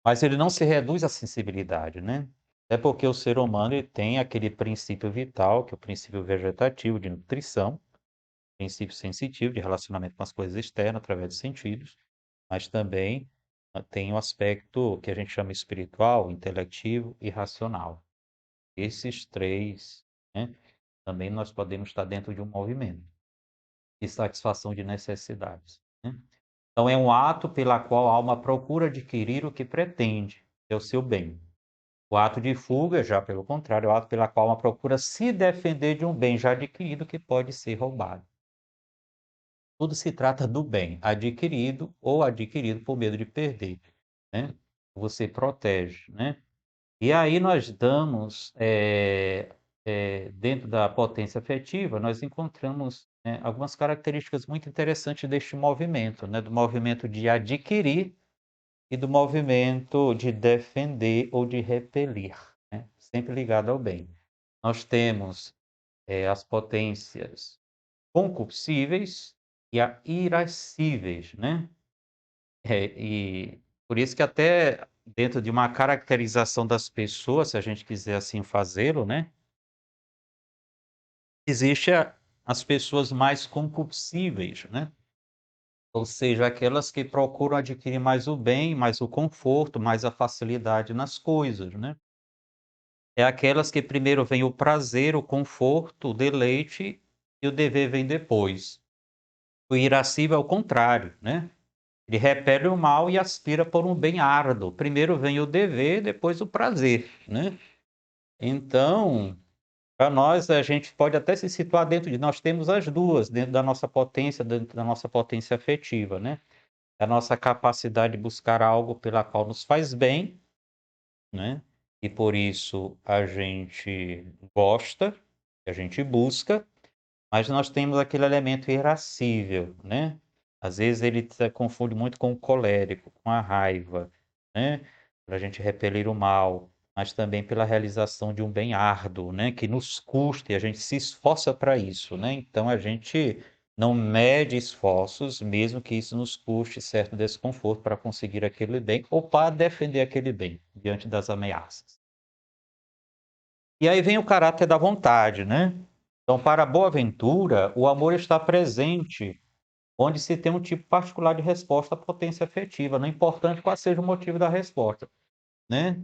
Mas ele não se reduz à sensibilidade, né? É porque o ser humano ele tem aquele princípio vital, que é o princípio vegetativo de nutrição, princípio sensitivo de relacionamento com as coisas externas através dos sentidos, mas também tem o aspecto que a gente chama espiritual, intelectivo e racional. Esses três, né, também nós podemos estar dentro de um movimento de satisfação de necessidades, né? Então, é um ato pela qual a alma procura adquirir o que pretende, que é o seu bem. O ato de fuga, já pelo contrário, é o ato pela qual a alma procura se defender de um bem já adquirido que pode ser roubado. Tudo se trata do bem adquirido ou adquirido por medo de perder, né? Você protege, né? E aí nós damos, dentro da potência afetiva, nós encontramos, né, algumas características muito interessantes deste movimento, né? Do movimento de adquirir e do movimento de defender ou de repelir, né? Sempre ligado ao bem. Nós temos, as potências concupiscíveis e a irascíveis, né? E por isso que até dentro de uma caracterização das pessoas, se a gente quiser assim fazê-lo, né, existe as pessoas mais concupiscíveis, né? Ou seja, aquelas que procuram adquirir mais o bem, mais o conforto, mais a facilidade nas coisas, né? É aquelas que primeiro vem o prazer, o conforto, o deleite e o dever vem depois. O irascível é o contrário, né? Ele repele o mal e aspira por um bem árduo. Primeiro vem o dever, depois o prazer, né? Então, para nós, a gente pode até se situar dentro de nós temos as duas, dentro da nossa potência, dentro da nossa potência afetiva, né? A nossa capacidade de buscar algo pela qual nos faz bem, né? E por isso a gente gosta, a gente busca, mas nós temos aquele elemento irascível, né? Às vezes ele se confunde muito com o colérico, com a raiva, né? Para a gente repelir o mal, mas também pela realização de um bem árduo, né? Que nos custa e a gente se esforça para isso, né? Então a gente não mede esforços, mesmo que isso nos custe certo desconforto para conseguir aquele bem ou para defender aquele bem diante das ameaças. E aí vem o caráter da vontade, né? Então, para a boa-ventura, o amor está presente onde se tem um tipo particular de resposta à potência afetiva, não importante qual seja o motivo da resposta, né?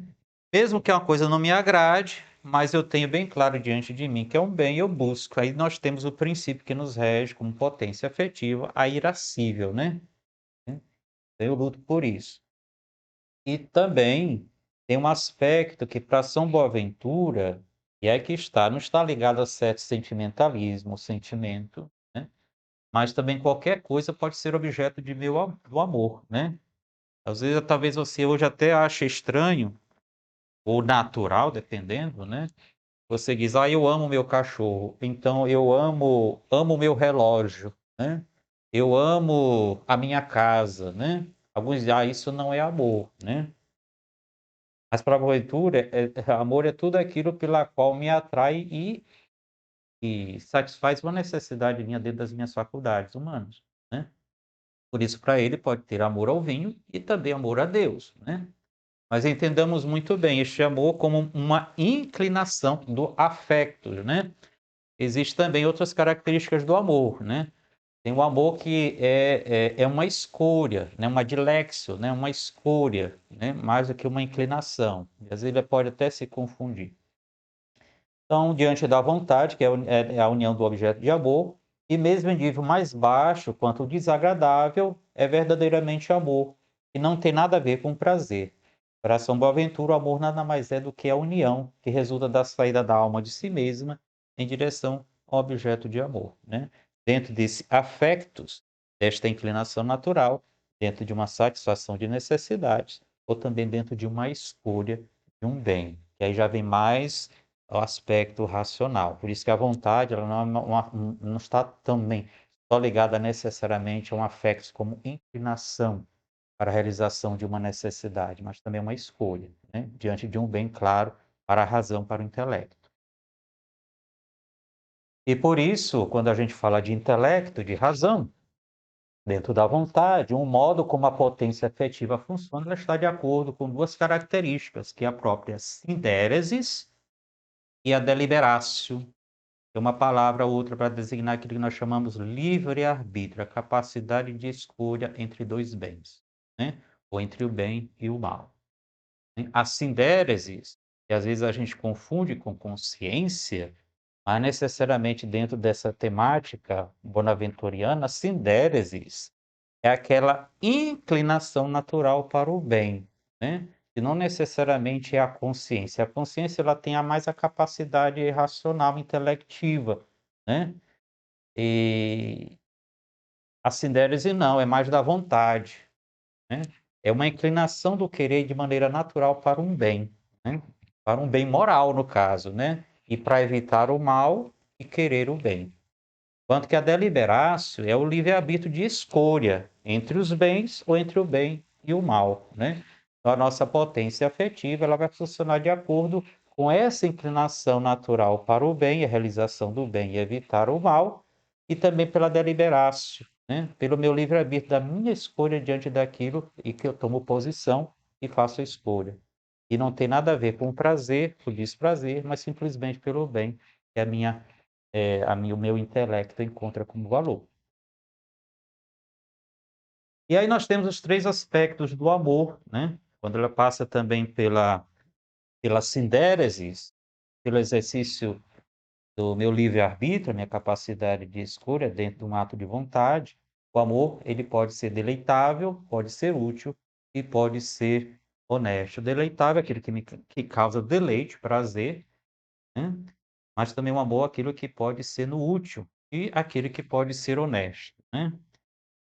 Mesmo que uma coisa não me agrade, mas eu tenho bem claro diante de mim que é um bem, eu busco. Aí nós temos o princípio que nos rege como potência afetiva, a irascível, né? Eu luto por isso. E também tem um aspecto que para São Boaventura, e é que está, não está ligado a certo sentimentalismo, sentimento, né? Mas também qualquer coisa pode ser objeto de do amor, né? Às vezes, talvez você hoje até ache estranho, ou natural, dependendo, né? Você diz: "Ah, eu amo meu cachorro, então eu amo o meu relógio, né? Eu amo a minha casa", né? Alguns dizem: "Ah, isso não é amor", né? Mas para a Boaventura, amor é tudo aquilo pela qual me atrai e satisfaz uma necessidade minha dentro das minhas faculdades humanas, né? Por isso, para ele, pode ter amor ao vinho e também amor a Deus, né? Mas entendamos muito bem este amor como uma inclinação do afecto, né? Existem também outras características do amor, né? Tem o amor que é uma escolha, né? Uma dilexio, né? Uma escolha, né? Mais do que uma inclinação. E às vezes ele pode até se confundir. Então, diante da vontade, que é a união do objeto de amor, e mesmo em nível mais baixo, quanto desagradável, é verdadeiramente amor, e não tem nada a ver com prazer. Para São Boaventura, o amor nada mais é do que a união que resulta da saída da alma de si mesma em direção ao objeto de amor, né? Dentro desse afectos, desta inclinação natural, dentro de uma satisfação de necessidades, ou também dentro de uma escolha de um bem, que aí já vem mais o aspecto racional. Por isso que a vontade ela não está também só ligada necessariamente a um afeto como inclinação para a realização de uma necessidade, mas também uma escolha, né? Diante de um bem claro para a razão, para o intelecto. E por isso, quando a gente fala de intelecto, de razão, dentro da vontade, um modo como a potência afetiva funciona, ela está de acordo com duas características, que é a própria sindéresis e a deliberatio. É uma palavra ou outra para designar aquilo que nós chamamos livre-arbítrio, a capacidade de escolha entre dois bens, né? Ou entre o bem e o mal. Né? A sindéresis, que às vezes a gente confunde com consciência, mas necessariamente dentro dessa temática bonaventuriana, a sindéresis é aquela inclinação natural para o bem, né? E não necessariamente é a consciência. A consciência ela tem a mais a capacidade racional, intelectiva, né? E a sindérese não, é mais da vontade, né? É uma inclinação do querer de maneira natural para um bem, né? Para um bem moral, no caso, né? E para evitar o mal e querer o bem. Enquanto que a deliberatio é o livre-arbítrio de escolha entre os bens ou entre o bem e o mal, né? Então, a nossa potência afetiva ela vai funcionar de acordo com essa inclinação natural para o bem, a realização do bem e evitar o mal, e também pela deliberatio, né? Pelo meu livre-arbítrio da minha escolha diante daquilo e que eu tomo posição e faço a escolha. E não tem nada a ver com o prazer, o desprazer, mas simplesmente pelo bem, que é o meu intelecto encontra como valor. E aí nós temos os três aspectos do amor, né? Quando ela passa também pela sindéresis, pelo exercício do meu livre-arbítrio, minha capacidade de escolha dentro de um ato de vontade, o amor ele pode ser deleitável, pode ser útil e pode ser honesto. Deleitável é aquele que causa deleite, prazer, né? Mas também o amor é aquilo que pode ser no útil e aquele que pode ser honesto, né?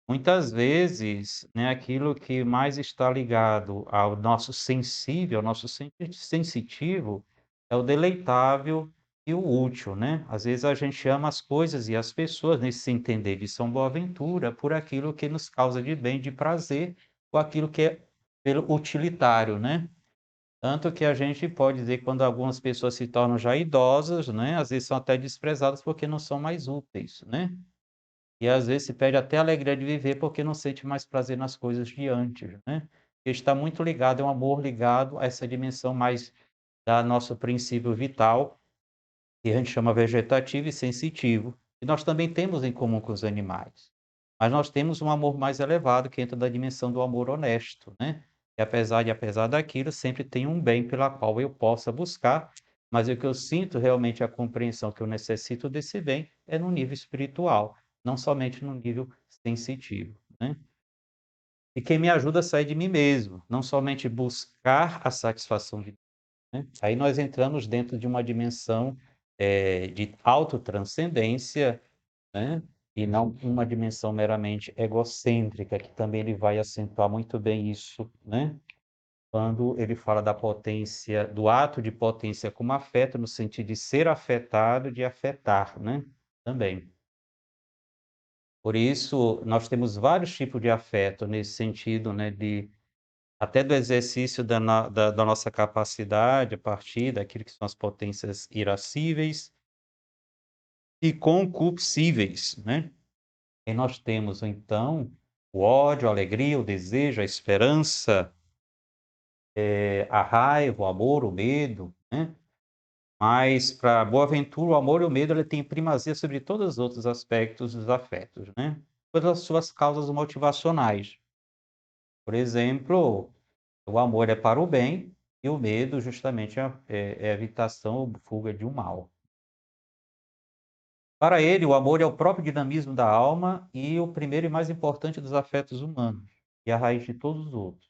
Muitas vezes, né, aquilo que mais está ligado ao nosso sensível, ao nosso sensitivo, é o deleitável e o útil, né? Às vezes a gente ama as coisas e as pessoas, nesse entender de São Boaventura, por aquilo que nos causa de bem, de prazer, ou aquilo que é pelo utilitário, né? Tanto que a gente pode dizer que quando algumas pessoas se tornam já idosas, né, às vezes são até desprezadas porque não são mais úteis, né? e às vezes se perde até a alegria de viver, porque não sente mais prazer nas coisas de antes, né. Está muito ligado, é um amor ligado a essa dimensão mais da nosso princípio vital, que a gente chama vegetativo e sensitivo, e nós também temos em comum com os animais. Mas nós temos um amor mais elevado que entra da dimensão do amor honesto, né. E apesar daquilo, sempre tem um bem pela qual eu possa buscar, mas o que eu sinto realmente a compreensão que eu necessito desse bem é no nível espiritual, não somente no nível sensitivo, né. E quem me ajuda a sair de mim mesmo, não somente buscar a satisfação de, né. Aí nós entramos dentro de uma dimensão, de autotranscendência, né, e não uma dimensão meramente egocêntrica, que também ele vai acentuar muito bem isso, né, quando ele fala da potência do ato de potência como afeto, no sentido de ser afetado, de afetar, né, também. Por isso, nós temos vários tipos de afeto nesse sentido, né, de até do exercício da nossa capacidade, a partir daquilo que são as potências irascíveis e concupiscíveis, né. E nós temos então o ódio, a alegria, o desejo, a esperança, a raiva, o amor, o medo, né. Mas para Boaventura, o amor e o medo, ele tem primazia sobre todos os outros aspectos dos afetos, né. Pelas suas causas motivacionais. Por exemplo, o amor é para o bem e o medo justamente é a evitação ou fuga de um mal. Para ele, o amor é o próprio dinamismo da alma e o primeiro e mais importante dos afetos humanos, e a raiz de todos os outros.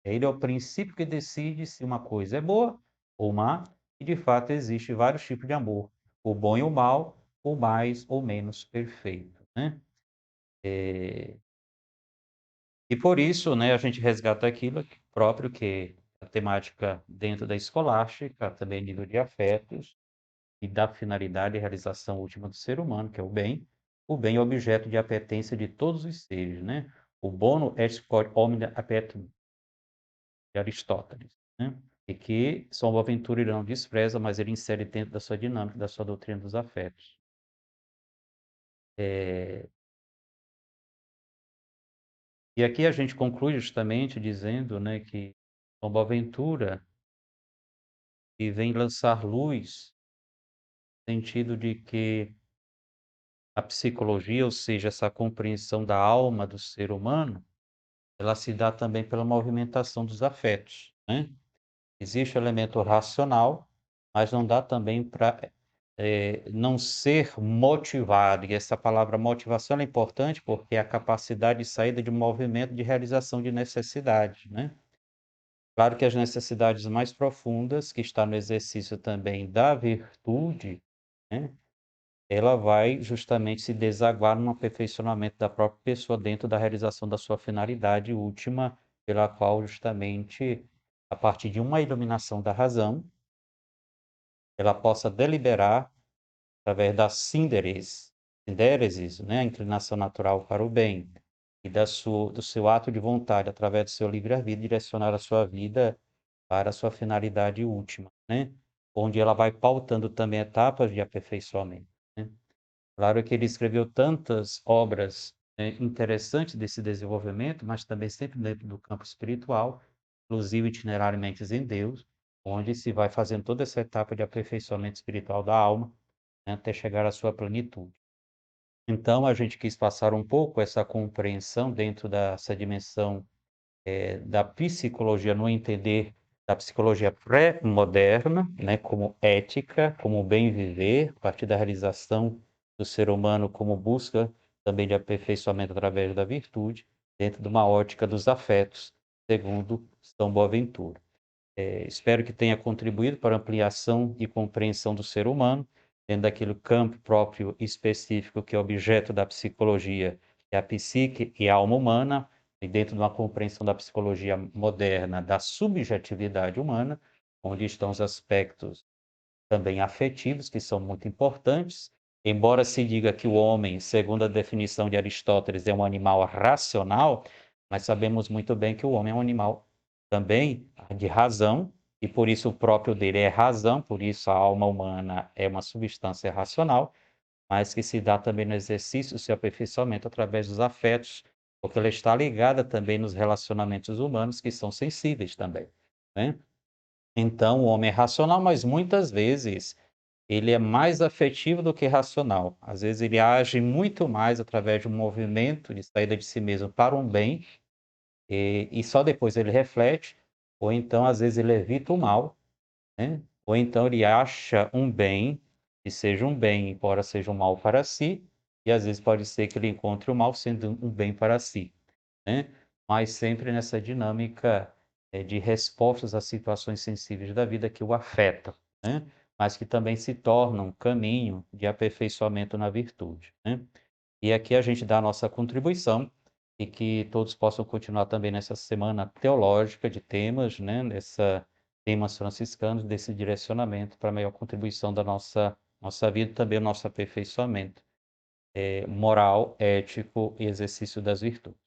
Ele é o princípio que decide se uma coisa é boa ou má, e de fato existe vários tipos de amor, o bom e o mal, o mais ou menos perfeito, né. Eh, e por isso, né, a gente resgata aquilo próprio que a temática dentro da escolástica, também nível de afetos, e da finalidade e realização última do ser humano, que é o bem. O bem é objeto de apetência de todos os seres, né. O bono est quod homine appetum, de Aristóteles, né. E que São Boaventura ele não despreza, mas ele insere dentro da sua dinâmica, da sua doutrina dos afetos. Eh, e aqui a gente conclui justamente dizendo, né, que São Boaventura, e vem lançar luz, no sentido de que a psicologia, ou seja, essa compreensão da alma do ser humano, ela se dá também pela movimentação dos afetos, né. Existe o elemento racional, mas não dá também para, não ser motivado, e essa palavra motivação é importante, porque é a capacidade de saída de um movimento de realização de necessidades, né. Claro que as necessidades mais profundas, que está no exercício também da virtude, né, ela vai justamente se desaguar num aperfeiçoamento da própria pessoa dentro da realização da sua finalidade última, pela qual justamente, a partir de uma iluminação da razão, ela possa deliberar através da sindéresis, né, a inclinação natural para o bem, e do seu ato de vontade, através do seu livre-arbítrio, direcionar a sua vida para a sua finalidade última, né, onde ela vai pautando também etapas de aperfeiçoamento, né. Claro que ele escreveu tantas obras, interessantes desse desenvolvimento, mas também sempre dentro do campo espiritual, inclusive Itinerário Mentes em Deus, onde se vai fazendo toda essa etapa de aperfeiçoamento espiritual da alma, né, até chegar à sua plenitude. Então a gente quis passar um pouco essa compreensão dentro dessa dimensão, da psicologia, no entender da psicologia pré-moderna, né, como ética, como bem viver, a partir da realização do ser humano como busca também de aperfeiçoamento através da virtude, dentro de uma ótica dos afetos, segundo São Boaventura. Espero que tenha contribuído para a ampliação e compreensão do ser humano, dentro daquele campo próprio específico que é objeto da psicologia, que é a psique e a alma humana, e dentro de uma compreensão da psicologia moderna da subjetividade humana, onde estão os aspectos também afetivos, que são muito importantes. Embora se diga que o homem, segundo a definição de Aristóteles, é um animal racional, mas sabemos muito bem que o homem é um animal também de razão, e por isso o próprio dele é razão, por isso a alma humana é uma substância racional, mas que se dá também no exercício do seu aperfeiçoamento através dos afetos, porque ela está ligada também nos relacionamentos humanos que são sensíveis também, né. Então o homem é racional, mas muitas vezes ele é mais afetivo do que racional. Às vezes ele age muito mais através de um movimento de saída de si mesmo para um bem, e só depois ele reflete, ou então às vezes ele evita o mal, né, ou então ele acha um bem, que seja um bem, embora seja um mal para si, e às vezes pode ser que ele encontre o mal sendo um bem para si, né. Mas sempre nessa dinâmica, de respostas às situações sensíveis da vida que o afetam, né, mas que também se tornam um caminho de aperfeiçoamento na virtude, né. E aqui a gente dá a nossa contribuição, e que todos possam continuar também nessa semana teológica de temas, né, nessa temas franciscanos, desse direcionamento para a maior contribuição da nossa vida e também o nosso aperfeiçoamento, moral, ético e exercício das virtudes.